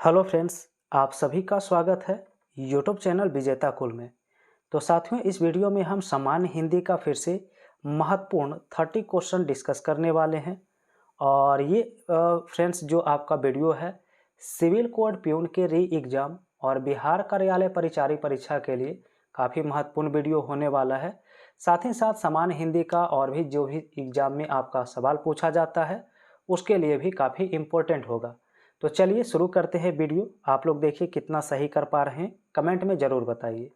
Hello friends, आप सभी का स्वागत है यूट्यूब चैनल विजेता कुल में। तो साथियों, इस वीडियो में हम सामान्य हिंदी का फिर से महत्वपूर्ण 30 क्वेश्चन डिस्कस करने वाले हैं। और ये फ्रेंड्स जो आपका वीडियो है सिविल कोड प्यून के री एग्ज़ाम और बिहार कार्यालय परिचारी परीक्षा के लिए काफ़ी महत्वपूर्ण वीडियो होने वाला है। साथ ही साथ सामान्य हिंदी का और भी जो भी एग्ज़ाम में आपका सवाल पूछा जाता है उसके लिए भी काफ़ी इम्पोर्टेंट होगा। तो चलिए शुरू करते हैं वीडियो। आप लोग देखिए कितना सही कर पा रहे हैं, कमेंट में ज़रूर बताइए।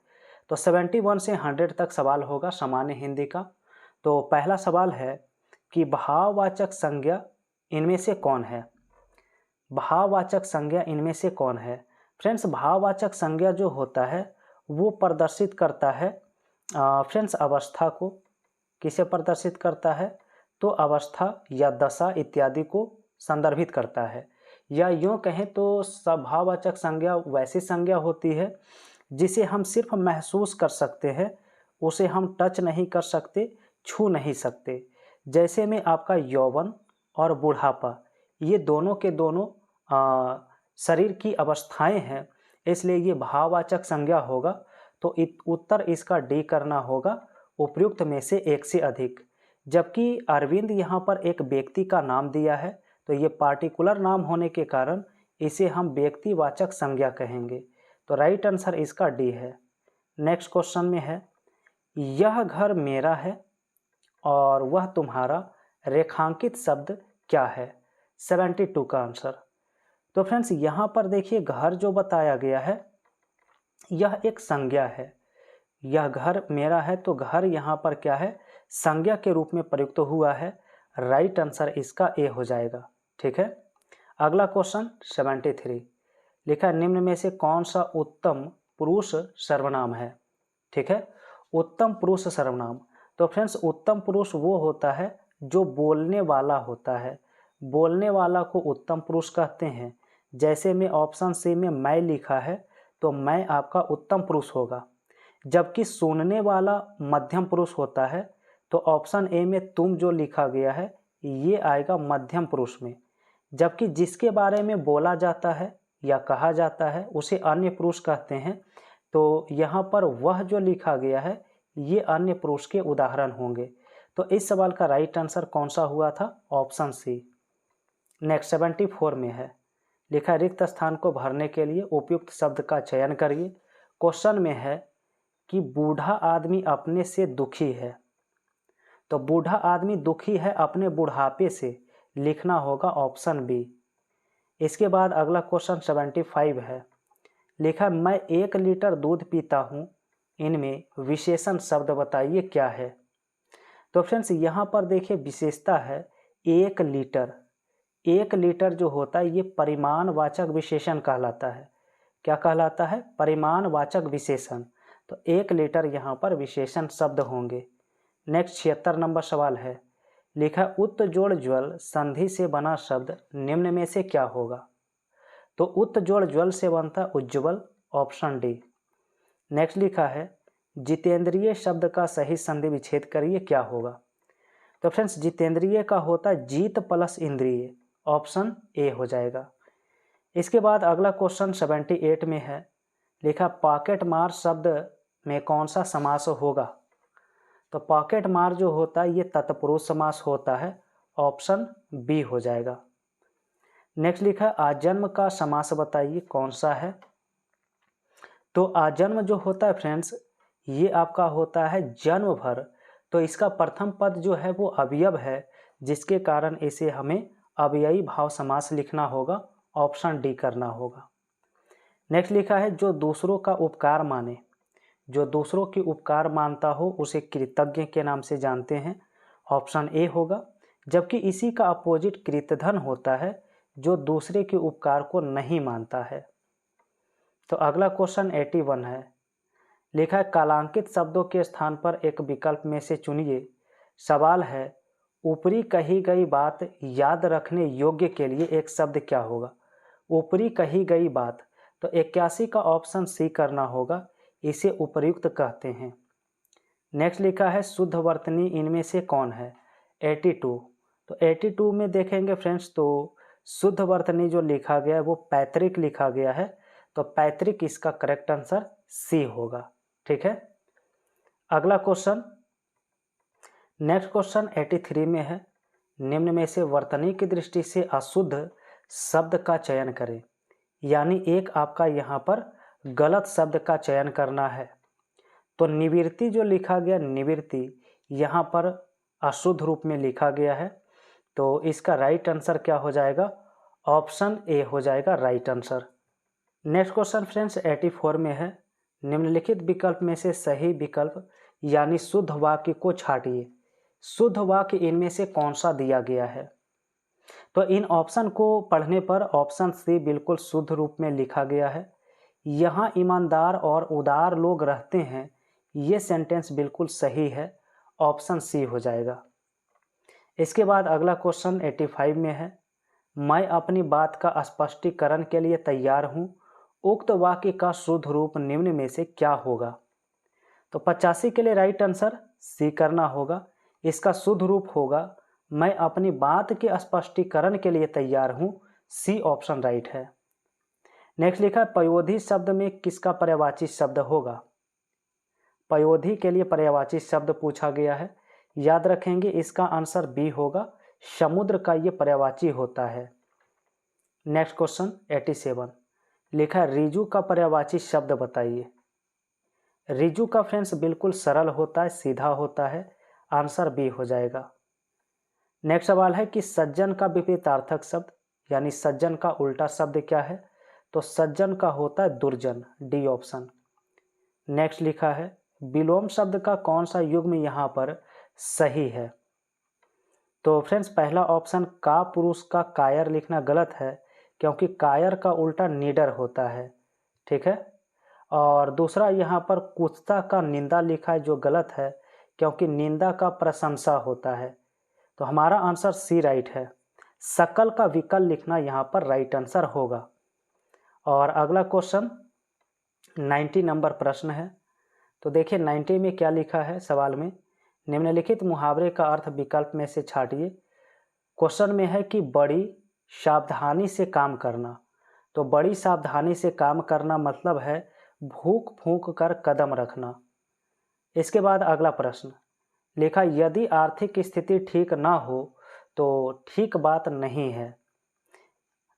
तो 71 से 100 तक सवाल होगा सामान्य हिंदी का। तो पहला सवाल है कि भाववाचक संज्ञा इनमें से कौन है? भाववाचक संज्ञा इनमें से कौन है? फ्रेंड्स, भाववाचक संज्ञा जो होता है वो प्रदर्शित करता है फ्रेंड्स अवस्था को। किसे प्रदर्शित करता है? तो अवस्था या दशा इत्यादि को संदर्भित करता है। या यूँ कहें तो भाववाचक संज्ञा वैसी संज्ञा होती है जिसे हम सिर्फ महसूस कर सकते हैं, उसे हम टच नहीं कर सकते, छू नहीं सकते। जैसे में आपका यौवन और बुढ़ापा, ये दोनों के दोनों शरीर की अवस्थाएं हैं, इसलिए ये भाववाचक संज्ञा होगा। तो उत्तर इसका डी करना होगा, उपयुक्त में से एक से अधिक। जबकि अरविंद यहाँ पर एक व्यक्ति का नाम दिया है, तो ये पार्टिकुलर नाम होने के कारण इसे हम व्यक्तिवाचक संज्ञा कहेंगे। तो राइट आंसर इसका डी है। नेक्स्ट क्वेश्चन में है, यह घर मेरा है और वह तुम्हारा रेखांकित शब्द क्या है? 72 का आंसर। तो फ्रेंड्स यहाँ पर देखिए, घर जो बताया गया है यह एक संज्ञा है। यह घर मेरा है, तो घर यहाँ पर क्या है? संज्ञा के रूप में प्रयुक्त हुआ है। राइट आंसर इसका ए हो जाएगा। ठीक है। अगला क्वेश्चन 73 लिखा, निम्न में से कौन सा उत्तम पुरुष सर्वनाम है? ठीक है, उत्तम पुरुष सर्वनाम। तो फ्रेंड्स, उत्तम पुरुष वो होता है जो बोलने वाला होता है। बोलने वाला को उत्तम पुरुष कहते हैं। जैसे में ऑप्शन सी में मैं लिखा है, तो मैं आपका उत्तम पुरुष होगा। जबकि सुनने वाला मध्यम पुरुष होता है, तो ऑप्शन ए में तुम जो लिखा गया है ये आएगा मध्यम पुरुष में। जबकि जिसके बारे में बोला जाता है या कहा जाता है उसे अन्य पुरुष कहते हैं। तो यहाँ पर वह जो लिखा गया है ये अन्य पुरुष के उदाहरण होंगे। तो इस सवाल का राइट आंसर कौन सा हुआ था? Option C. नेक्स्ट 74 में है, लिखा, रिक्त स्थान को भरने के लिए उपयुक्त शब्द का चयन करिए। क्वेश्चन में है कि बूढ़ा आदमी अपने से दुखी है। तो बूढ़ा आदमी दुखी है अपने बुढ़ापे से, लिखना होगा ऑप्शन बी। इसके बाद अगला क्वेश्चन 75 है, लिखा, मैं 1 लीटर दूध पीता हूँ, इनमें विशेषण शब्द बताइए क्या है? तो फ्रेंड्स यहाँ पर देखिए विशेषता है 1 लीटर। 1 लीटर जो होता है ये परिमाणवाचक विशेषण कहलाता है। क्या कहलाता है? परिमाणवाचक विशेषण। तो 1 लीटर यहाँ पर विशेषण शब्द होंगे। नेक्स्ट 76 नंबर सवाल है, लिखा, उत जोड़ ज्वल संधि से बना शब्द निम्न में से क्या होगा? तो उत जोड़ ज्वल से बनता उज्ज्वल, ऑप्शन डी। नेक्स्ट लिखा है, जितेंद्रिय शब्द का सही संधि विच्छेद करिए, क्या होगा? तो फ्रेंड्स, जितेंद्रिय का होता है जीत प्लस इंद्रिय, ऑप्शन ए हो जाएगा। इसके बाद अगला क्वेश्चन 78 में है, लिखा, पॉकेट मार शब्द में कौन सा समास होगा? तो पॉकेट मार जो होता है ये तत्पुरुष समास होता है, ऑप्शन बी हो जाएगा। नेक्स्ट लिखा, आजन्म का समास बताइए कौन सा है? तो आजन्म जो होता है फ्रेंड्स ये आपका होता है जन्म भर। तो इसका प्रथम पद जो है वो अवयव है, जिसके कारण इसे हमें अव्ययी भाव समास लिखना होगा, ऑप्शन डी करना होगा। नेक्स्ट लिखा है, जो दूसरों का उपकार माने। जो दूसरों की उपकार मानता हो उसे कृतज्ञ के नाम से जानते हैं, ऑप्शन ए होगा। जबकि इसी का अपोजिट कृतधन होता है, जो दूसरे के उपकार को नहीं मानता है। तो अगला क्वेश्चन 81 है, लिखा है, कालांकित शब्दों के स्थान पर एक विकल्प में से चुनिए। सवाल है, ऊपरी कही गई बात याद रखने योग्य के लिए एक शब्द क्या होगा? ऊपरी कही गई बात, तो 81 का ऑप्शन सी करना होगा, इसे उपर्युक्त कहते हैं। नेक्स्ट लिखा है, शुद्ध वर्तनी इनमें से कौन है? 82। तो 82 में देखेंगे फ्रेंड्स, तो शुद्ध वर्तनी जो लिखा गया है वो पैतृक लिखा गया है, तो पैतृक इसका करेक्ट आंसर सी होगा। ठीक है। अगला क्वेश्चन, नेक्स्ट क्वेश्चन 83 में है, निम्न में से वर्तनी की दृष्टि से अशुद्ध शब्द का चयन करें। यानी एक आपका यहाँ पर गलत शब्द का चयन करना है। तो निवृत्ति जो लिखा गया, निवृत्ति यहाँ पर अशुद्ध रूप में लिखा गया है, तो इसका राइट आंसर क्या हो जाएगा? ऑप्शन ए हो जाएगा right answer. Next question friends 84 में है, निम्नलिखित विकल्प में से सही विकल्प यानी शुद्ध वाक्य को छांटिए। शुद्ध वाक्य इनमें से कौन सा दिया गया है? तो इन ऑप्शन को पढ़ने पर ऑप्शन सी बिल्कुल शुद्ध रूप में लिखा गया है। यहाँ ईमानदार और उदार लोग रहते हैं, ये सेंटेंस बिल्कुल सही है, ऑप्शन सी हो जाएगा। इसके बाद अगला क्वेश्चन 85 में है, मैं अपनी बात का स्पष्टीकरण के लिए तैयार हूँ। उक्त वाक्य का शुद्ध रूप निम्न में से क्या होगा? तो 85 के लिए राइट आंसर सी करना होगा। इसका शुद्ध रूप होगा, मैं अपनी बात के स्पष्टीकरण के लिए तैयार हूँ। सी ऑप्शन राइट है। नेक्स्ट लिखा है, पयोधी शब्द में किसका पर्यायवाची शब्द होगा? पयोधी के लिए पर्यायवाची शब्द पूछा गया है। याद रखेंगे इसका आंसर बी होगा, समुद्र का ये पर्यायवाची होता है। नेक्स्ट क्वेश्चन 87 लिखा है, रिजु का पर्यायवाची शब्द बताइए। रिजु का फ्रेंड्स बिल्कुल सरल होता है, सीधा होता है, आंसर बी हो जाएगा। नेक्स्ट सवाल है कि सज्जन का विपरीतार्थक शब्द यानी सज्जन का उल्टा शब्द क्या है? तो सज्जन का होता है दुर्जन, डी ऑप्शन। नेक्स्ट लिखा है, विलोम शब्द का कौन सा युग्म यहाँ पर सही है? तो फ्रेंड्स पहला ऑप्शन का पुरुष का कायर लिखना गलत है, क्योंकि कायर का उल्टा निडर होता है। ठीक है। और दूसरा यहाँ पर कुत्ता का निंदा लिखा है, जो गलत है, क्योंकि निंदा का प्रशंसा होता है। तो हमारा आंसर सी राइट है। सकल का विकल लिखना यहाँ पर राइट आंसर होगा। और अगला क्वेश्चन 90 नंबर प्रश्न है। तो देखिए 90 में क्या लिखा है सवाल में, निम्नलिखित मुहावरे का अर्थ विकल्प में से छांटिए। क्वेश्चन में है कि बड़ी सावधानी से काम करना। तो बड़ी सावधानी से काम करना मतलब है भूख फूंक कर कदम रखना। इसके बाद अगला प्रश्न लिखा, यदि आर्थिक स्थिति ठीक ना हो तो ठीक बात नहीं है।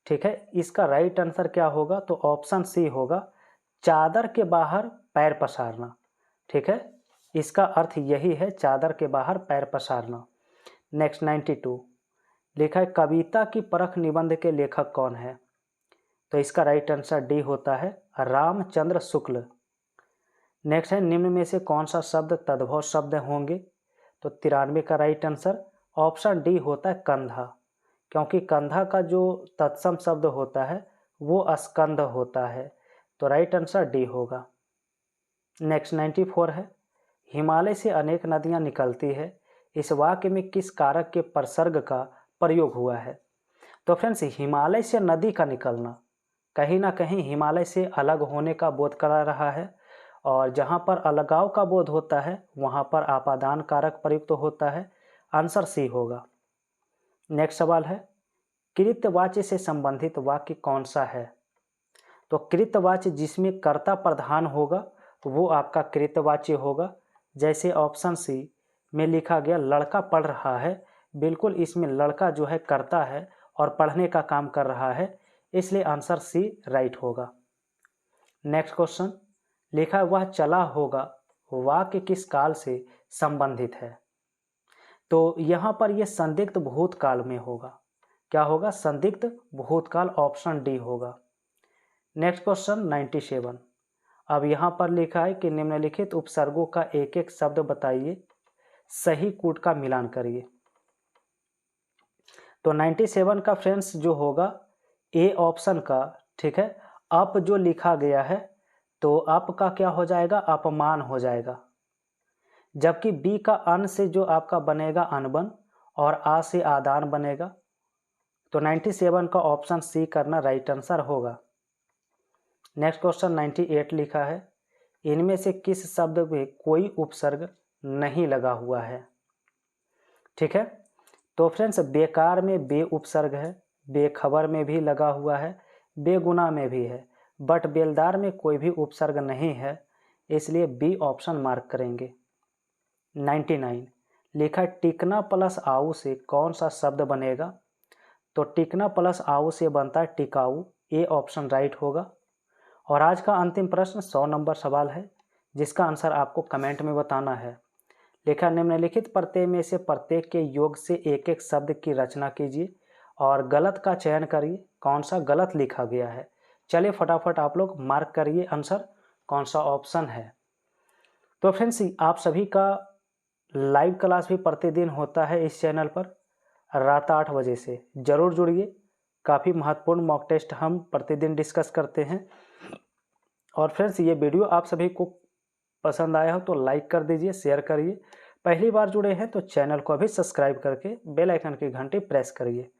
ठीक है। इसका राइट आंसर क्या होगा? तो ऑप्शन सी होगा, चादर के बाहर पैर पसारना। ठीक है। इसका अर्थ यही है, चादर के बाहर पैर पसारना। नेक्स्ट 92 लिखा है, कविता की परख निबंध के लेखक कौन है? तो इसका राइट आंसर डी होता है, रामचंद्र शुक्ल। नेक्स्ट है, निम्न में से कौन सा शब्द तद्भव शब्द होंगे? तो 93 का राइट आंसर ऑप्शन डी होता है, कंधा, क्योंकि कंधा का जो तत्सम शब्द होता है वो स्कंध होता है। तो राइट आंसर डी होगा। नेक्स्ट 94 है, हिमालय से अनेक नदियां निकलती है। इस वाक्य में किस कारक के प्रसर्ग का प्रयोग हुआ है? तो फ्रेंड्स हिमालय से नदी का निकलना कहीं ना कहीं हिमालय से अलग होने का बोध करा रहा है, और जहाँ पर अलगाव का बोध होता है वहाँ पर आपादान कारक प्रयुक्त होता है। आंसर सी होगा। नेक्स्ट सवाल है, कृतवाच्य से संबंधित वाक्य कौन सा है? तो कृतवाच्य जिसमें कर्ता प्रधान होगा वो आपका कृतवाच्य होगा। जैसे ऑप्शन सी में लिखा गया, लड़का पढ़ रहा है, बिल्कुल इसमें लड़का जो है कर्ता है और पढ़ने का काम कर रहा है, इसलिए आंसर सी राइट होगा। नेक्स्ट क्वेश्चन लिखा, वह चला होगा वाक्य किस काल से संबंधित है? तो यहाँ पर यह संदिग्ध भूतकाल में होगा। क्या होगा? संदिग्ध भूतकाल, ऑप्शन डी होगा। नेक्स्ट क्वेश्चन 97 अब यहाँ पर लिखा है कि निम्नलिखित उपसर्गों का एक एक शब्द बताइए, सही कूट का मिलान करिए। तो 97 का फ्रेंड्स जो होगा ए ऑप्शन का, ठीक है, अप जो लिखा गया है तो अप का क्या हो जाएगा? अपमान हो जाएगा। जबकि बी का अन से जो आपका बनेगा अनबन, और आ से आदान बनेगा। तो 97 का ऑप्शन सी करना राइट आंसर होगा। नेक्स्ट क्वेश्चन 98 लिखा है, इनमें से किस शब्द में कोई उपसर्ग नहीं लगा हुआ है? ठीक है। तो फ्रेंड्स बेकार में बे उपसर्ग है, बेखबर में भी लगा हुआ है, बेगुनाह में भी है, बट बेलदार में कोई भी उपसर्ग नहीं है, इसलिए बी ऑप्शन मार्क करेंगे। 99 लिखा टिकना प्लस आऊ से कौन सा शब्द बनेगा? तो टिकना प्लस आऊ से बनता है टिकाऊ, ए ऑप्शन राइट होगा। और आज का अंतिम प्रश्न 100 नंबर सवाल है, जिसका आंसर आपको कमेंट में बताना है। लिखा निम्नलिखित प्रत्यय में से प्रत्येक के योग से एक एक शब्द की रचना कीजिए और गलत का चयन करिए, कौन सा गलत लिखा गया है। चलिए फटाफट आप लोग मार्क करिए आंसर कौन सा ऑप्शन है। तो फ्रेंड्स, आप सभी का लाइव क्लास भी प्रतिदिन होता है इस चैनल पर रात 8 बजे से, ज़रूर जुड़िए। काफ़ी महत्वपूर्ण मॉक टेस्ट हम प्रतिदिन डिस्कस करते हैं। और फ्रेंड्स, ये वीडियो आप सभी को पसंद आया हो तो लाइक कर दीजिए, शेयर करिए। पहली बार जुड़े हैं तो चैनल को अभी सब्सक्राइब करके बेल आइकन की घंटी प्रेस करिए।